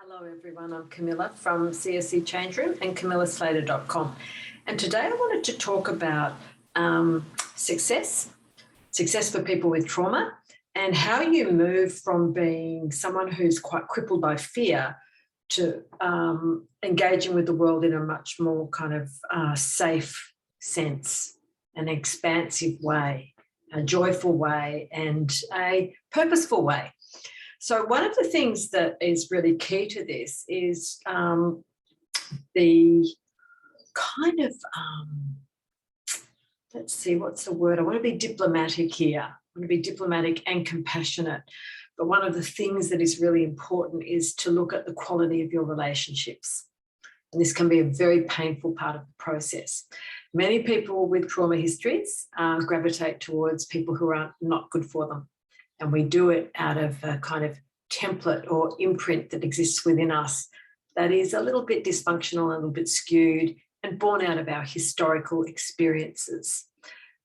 Hello everyone, I'm Camilla from CSC Change Room and camillaslater.com. And today I wanted to talk about success for people with trauma, and how you move from being someone who's quite crippled by fear to engaging with the world in a much more kind of safe sense, an expansive way, a joyful way, and a purposeful way. So one of the things that is really key to this is the kind of, let's see, what's the word? I want to be diplomatic here. I want to be diplomatic and compassionate. But one of the things that is really important is to look at the quality of your relationships. And this can be a very painful part of the process. Many people with trauma histories gravitate towards people who are not good for them. And we do it out of a kind of template or imprint that exists within us that is a little bit dysfunctional, a little bit skewed, and born out of our historical experiences.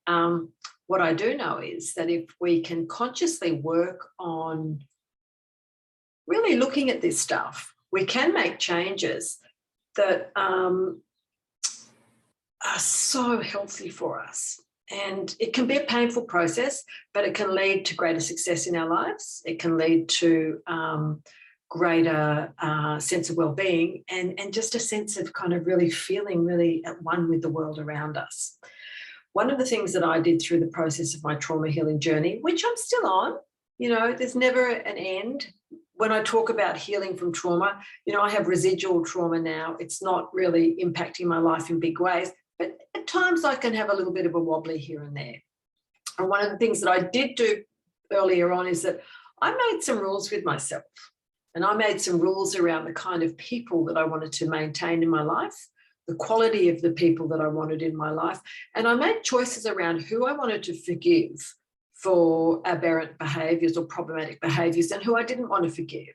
What I do know is that if we can consciously work on really looking at this stuff, we can make changes that are so healthy for us. And it can be a painful process, but it can lead to greater success in our lives. It can lead to greater sense of well-being and just a sense of kind of really feeling really at one with the world around us. One of the things that I did through the process of my trauma healing journey, which I'm still on, there's never an end. When I talk about healing from trauma, I have residual trauma now. It's not really impacting my life in big ways. But at times I can have a little bit of a wobbly here and there. And one of the things that I did do earlier on is that I made some rules with myself, and I made some rules around the kind of people that I wanted to maintain in my life, the quality of the people that I wanted in my life. And I made choices around who I wanted to forgive for aberrant behaviours or problematic behaviours, and who I didn't want to forgive,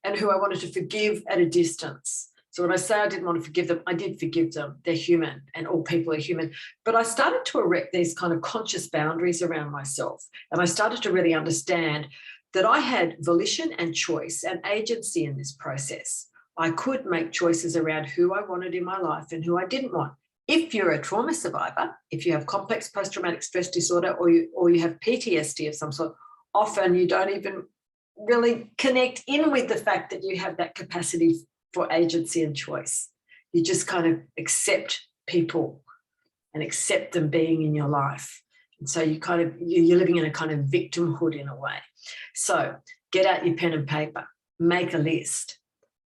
and who I wanted to forgive at a distance. So when I say I didn't want to forgive them, I did forgive them. They're human, and all people are human. But I started to erect these kind of conscious boundaries around myself. And I started to really understand that I had volition and choice and agency in this process. I could make choices around who I wanted in my life and who I didn't want. If you're a trauma survivor, if you have complex post-traumatic stress disorder, or you have PTSD of some sort, often you don't even really connect in with the fact that you have that capacity for agency and choice. You just kind of accept people and accept them being in your life. And so you're living in a kind of victimhood in a way. So get out your pen and paper, make a list.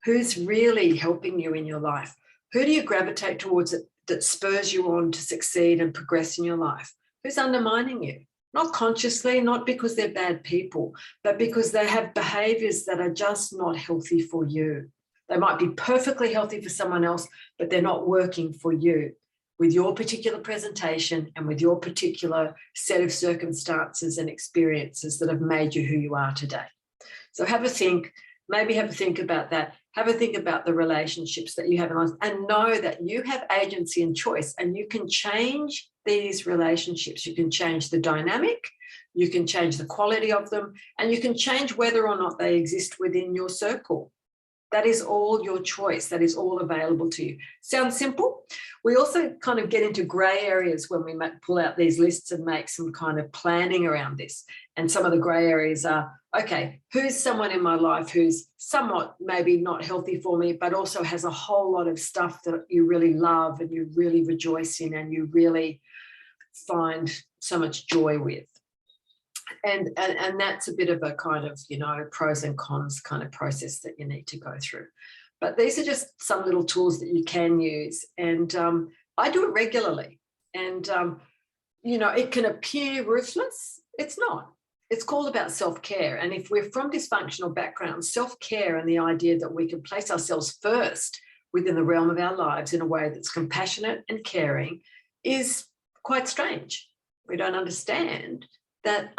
Who's really helping you in your life? Who do you gravitate towards that spurs you on to succeed and progress in your life? Who's undermining you? Not consciously, not because they're bad people, but because they have behaviours that are just not healthy for you. They might be perfectly healthy for someone else, but they're not working for you with your particular presentation and with your particular set of circumstances and experiences that have made you who you are today. So have a think, maybe have a think about that. Have a think about the relationships that you have in life, and know that you have agency and choice, and you can change these relationships. You can change the dynamic, you can change the quality of them, and you can change whether or not they exist within your circle. That is all your choice. That is all available to you. Sounds simple? We also kind of get into grey areas when we pull out these lists and make some kind of planning around this. And some of the grey areas are, okay, who's someone in my life who's somewhat maybe not healthy for me, but also has a whole lot of stuff that you really love and you really rejoice in and you really find so much joy with. And that's a bit of a kind of, pros and cons kind of process that you need to go through. But these are just some little tools that you can use. And I do it regularly. And, it can appear ruthless. It's not. It's called about self-care. And if we're from dysfunctional backgrounds, self-care and the idea that we can place ourselves first within the realm of our lives in a way that's compassionate and caring is quite strange. We don't understand that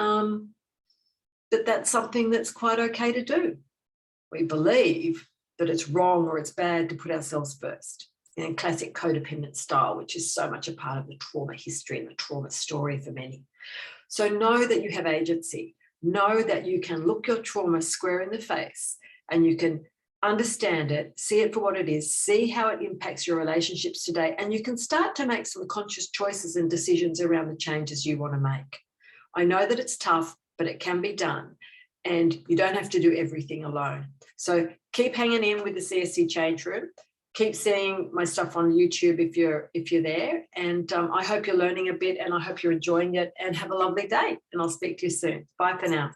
that's something that's quite okay to do. We believe that it's wrong or it's bad to put ourselves first in classic codependent style, which is so much a part of the trauma history and the trauma story for many. So know that you have agency. Know that you can look your trauma square in the face and you can understand it, see it for what it is, see how it impacts your relationships today, and you can start to make some conscious choices and decisions around the changes you want to make. I know that it's tough, but it can be done, and you don't have to do everything alone. So keep hanging in with the CSC Change Room. Keep seeing my stuff on YouTube if you're there, and I hope you're learning a bit, and I hope you're enjoying it, and have a lovely day, and I'll speak to you soon. Bye for now.